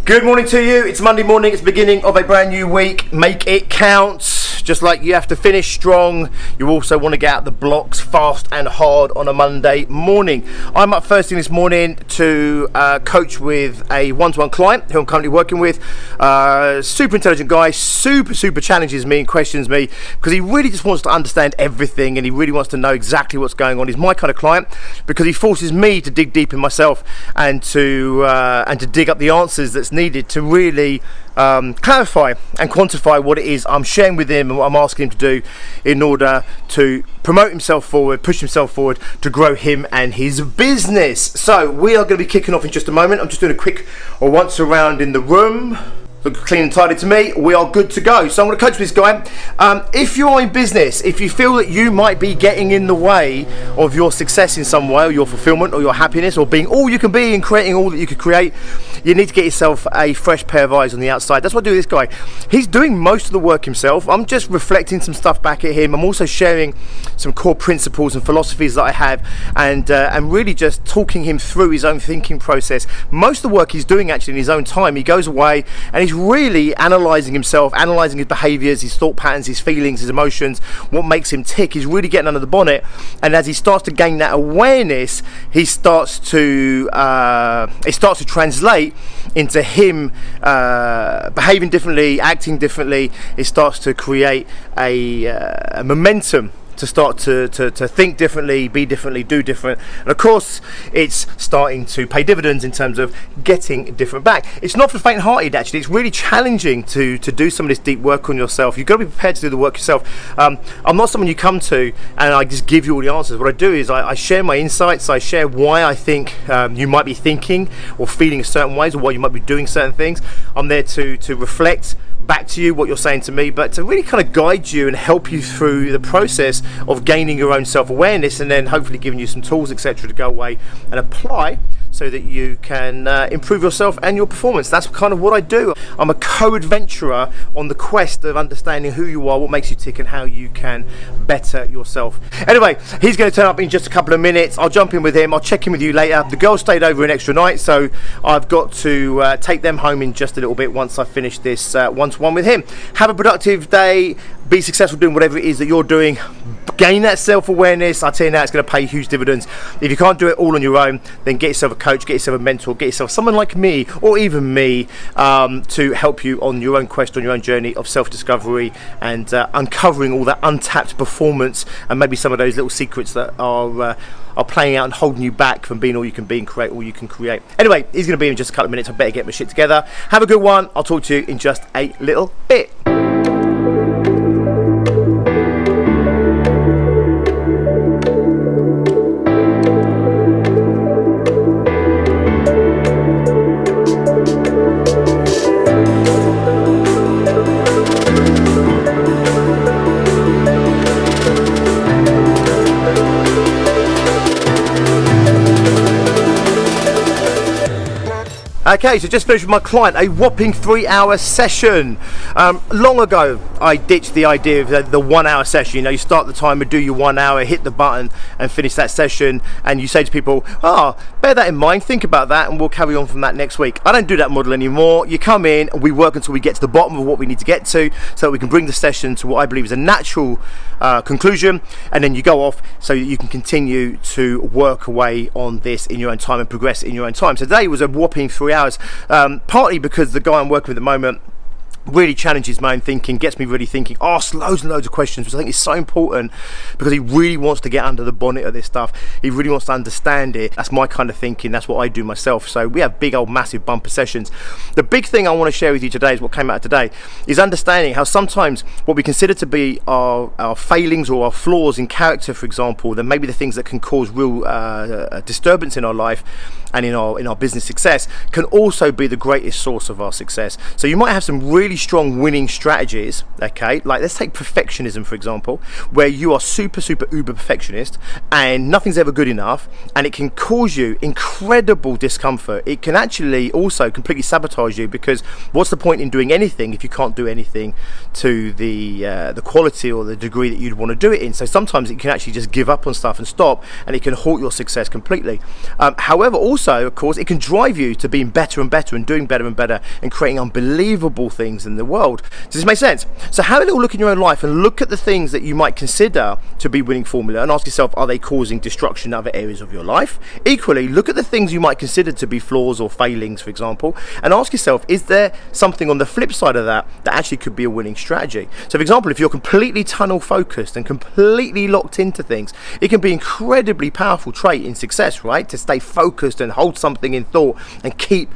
Good morning to you. It's Monday morning. It's the beginning of a brand new week. Make it count. Just like you have to finish strong, you also want to get out the blocks fast and hard on a Monday morning. I'm up first thing this morning to coach with a one-to-one client who I'm currently working with. Super intelligent guy, super challenges me and questions me because he really just wants to understand everything and he really wants to know exactly what's going on. He's my kind of client because he forces me to dig deep in myself and to dig up the answers that's needed to really clarify and quantify what it is I'm sharing with him and what I'm asking him to do in order to promote himself forward, push himself forward to grow him and his business. So we are going to be kicking off in just a moment. I'm just doing a quick once around in the room. Look clean and tidy to me. We are good to go. So I'm going to coach this guy. If you're in business, if you feel that you might be getting in the way of your success in some way, or your fulfillment, or your happiness, or being all you can be and creating all that you could create, you need to get yourself a fresh pair of eyes on the outside. That's what I do with this guy. He's doing most of the work himself. I'm just reflecting some stuff back at him. I'm also sharing some core principles and philosophies that I have, and really just talking him through his own thinking process. Most of the work he's doing actually in his own time. He goes away and he's really analysing himself, analysing his behaviours, his thought patterns, his feelings, his emotions, what makes him tick. He's really getting under the bonnet, and as he starts to gain that awareness, it starts to translate into him behaving differently, acting differently. It starts to create a momentum to start to think differently, be differently, do different, and of course it's starting to pay dividends in terms of getting different back. It's not for the faint-hearted actually. It's really challenging to do some of this deep work on yourself. You've got to be prepared to do the work yourself. I'm not someone you come to and I just give you all the answers. What I do is I share my insights. I share why I think you might be thinking or feeling a certain ways, or why you might be doing certain things. I'm there to reflect back to you what you're saying to me, but to really kind of guide you and help you through the process of gaining your own self-awareness, and then hopefully giving you some tools, etc., to go away and apply so that you can improve yourself and your performance. That's kind of what I do. I'm a co-adventurer on the quest of understanding who you are, what makes you tick, and how you can better yourself. Anyway, he's going to turn up in just a couple of minutes. I'll jump in with him. I'll check in with you later. The girls stayed over an extra night, so I've got to take them home in just a little bit once I finish this one-to-one with him. Have a productive day. Be successful doing whatever it is that you're doing. Gain that self-awareness. I tell you now, it's going to pay huge dividends. If you can't do it all on your own, then get yourself a coach, get yourself a mentor, get yourself someone like me, or even me, to help you on your own quest, on your own journey of self-discovery and uncovering all that untapped performance and maybe some of those little secrets that are playing out and holding you back from being all you can be and create all you can create. Anyway, he's going to be in just a couple of minutes. I better get my shit together. Have a good one. I'll talk to you in just a little bit. Okay, so just finished with my client, a whopping 3-hour session. Long ago, I ditched the idea of the 1 hour session. You know, you start the timer, do your 1 hour, hit the button and finish that session. And you say to people, bear that in mind, think about that, and we'll carry on from that next week. I don't do that model anymore. You come in and we work until we get to the bottom of what we need to get to so that we can bring the session to what I believe is a natural conclusion. And then you go off so that you can continue to work away on this in your own time and progress in your own time. So today was a whopping 3 hours. Partly because the guy I'm working with at the moment really challenges my own thinking, gets me really thinking, asks loads and loads of questions, which I think is so important because he really wants to get under the bonnet of this stuff. He really wants to understand it. That's my kind of thinking. That's what I do myself. So we have big old massive bumper sessions. The big thing I want to share with you today is what came out today is understanding how sometimes what we consider to be our failings or our flaws in character, for example, then maybe the things that can cause real disturbance in our life and in our business success can also be the greatest source of our success. So you might have some really strong winning strategies, okay, like let's take perfectionism for example, where you are super uber perfectionist and nothing's ever good enough, and it can cause you incredible discomfort. It can actually also completely sabotage you, because what's the point in doing anything if you can't do anything to the quality or the degree that you'd want to do it in? So sometimes it can actually just give up on stuff and stop, and it can halt your success completely. However, also also, of course, it can drive you to being better and better and doing better and better and creating unbelievable things in the world. Does this make sense? So have a little look in your own life and look at the things that you might consider to be winning formula and ask yourself, are they causing destruction in other areas of your life? Equally, look at the things you might consider to be flaws or failings, for example, and ask yourself, is there something on the flip side of that actually could be a winning strategy? So for example, if you're completely tunnel focused and completely locked into things, it can be an incredibly powerful trait in success, right? To stay focused and hold something in thought and keep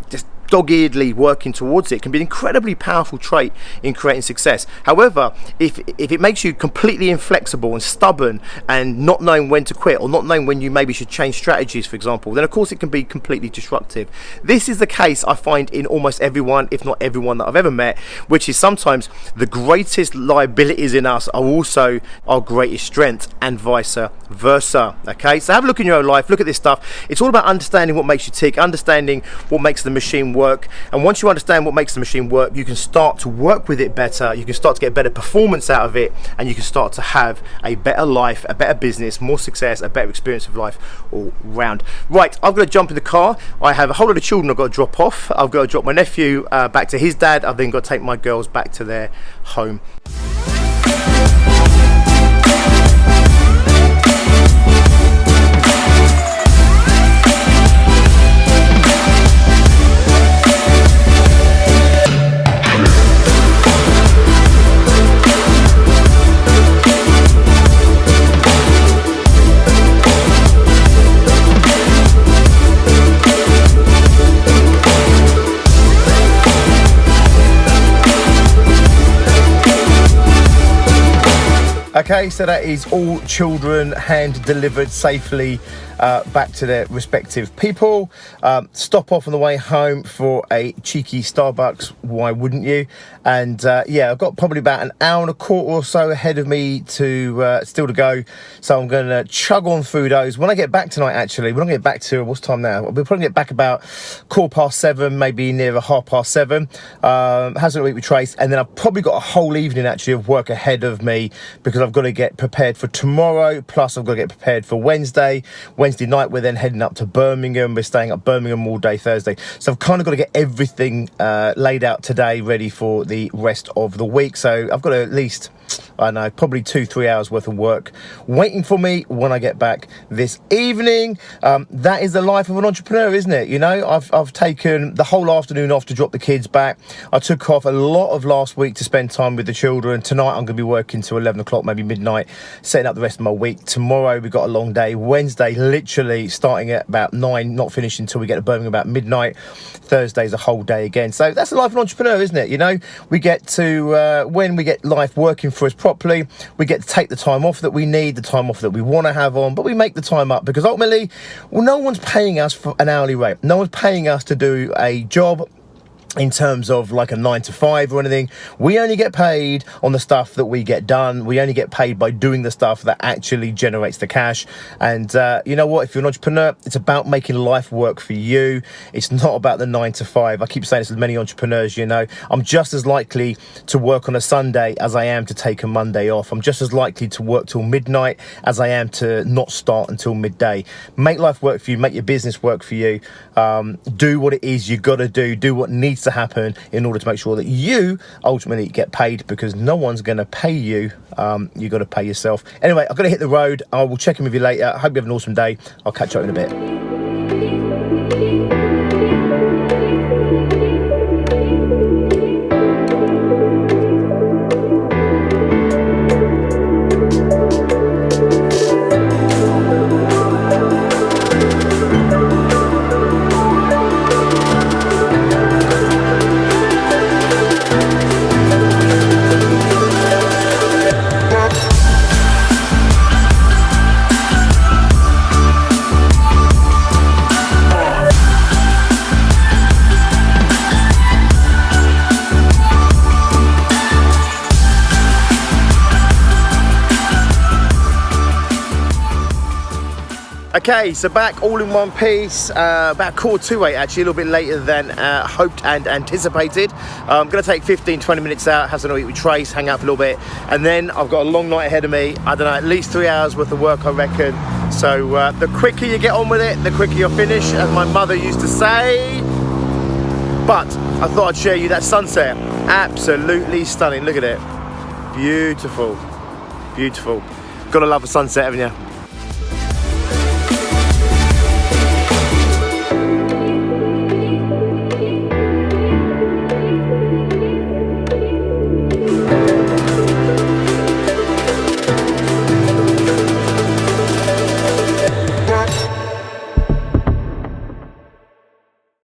just doggedly working towards it can be an incredibly powerful trait in creating success. However, if it makes you completely inflexible and stubborn and not knowing when to quit or not knowing when you maybe should change strategies, for example, then of course it can be completely disruptive. This is the case I find in almost everyone, if not everyone that I've ever met, which is sometimes the greatest liabilities in us are also our greatest strength and vice versa. Okay, so have a look in your own life, look at this stuff. It's all about understanding what makes you tick, understanding what makes the machine work. And once you understand what makes the machine work, you can start to work with it better, you can start to get better performance out of it, and you can start to have a better life, a better business, more success, a better experience of life all round. Right, I've got to jump in the car. I have a whole lot of children I've got to drop off. I've got to drop my nephew back to his dad. I've then got to take my girls back to their home. Okay, so that is all children hand delivered safely back to their respective people. Stop off on the way home for a cheeky Starbucks, why wouldn't you? And yeah, I've got probably about an hour and a quarter or so ahead of me to still to go, so I'm going to chug on through those. When I get back tonight, actually, when I get back to, what's time now? We'll probably get back about 7:15, maybe near 7:30. Hasn't a week with Trace, and then I've probably got a whole evening actually of work ahead of me because I've got to get prepared for tomorrow, plus I've got to get prepared for Wednesday night. We're then heading up to Birmingham. We're staying up Birmingham all day Thursday, so I've kind of got to get everything laid out today, ready for the rest of the week. So I've got at least, I don't know, probably 2-3 hours worth of work waiting for me when I get back this evening. That is the life of an entrepreneur, isn't it? You know, I've taken the whole afternoon off to drop the kids back. I took off a lot of last week to spend time with the children. Tonight I'm going to be working till 11 o'clock, maybe midnight, setting up the rest of my week. Tomorrow we've got a long day. Wednesday literally starting at about 9, not finishing until we get to Birmingham about midnight. Thursday's a whole day again. So that's the life of an entrepreneur, isn't it? You know, we get to when we get life working for us properly, we get to take the time off that we need, the time off that we want to have on, but we make the time up because ultimately, well, no one's paying us for an hourly rate. No one's paying us to do a job in terms of like a 9 to 5 or anything. We only get paid on the stuff that we get done. We only get paid by doing the stuff that actually generates the cash. And you know what, if you're an entrepreneur, it's about making life work for you. It's not about the 9 to 5. I keep saying this to many entrepreneurs, you know, I'm just as likely to work on a Sunday as I am to take a Monday off. I'm just as likely to work till midnight as I am to not start until midday. Make life work for you, make your business work for you. Do what it is you gotta do what needs to happen in order to make sure that you ultimately get paid, because no one's going to pay you. You got to pay yourself. Anyway, I've got to hit the road. I will check in with you later. I hope you have an awesome day. I'll catch you up in a bit. Okay, so back all in one piece, about 1:45 actually, a little bit later than hoped and anticipated. I'm going to take 15-20 minutes out, have something to eat with Trace, hang out for a little bit, and then I've got a long night ahead of me. I don't know, at least 3 hours worth of work, I reckon. So the quicker you get on with it, the quicker you'll finish, as my mother used to say. But I thought I'd share you that sunset. Absolutely stunning, look at it. Beautiful, beautiful. Gotta love a sunset, haven't you?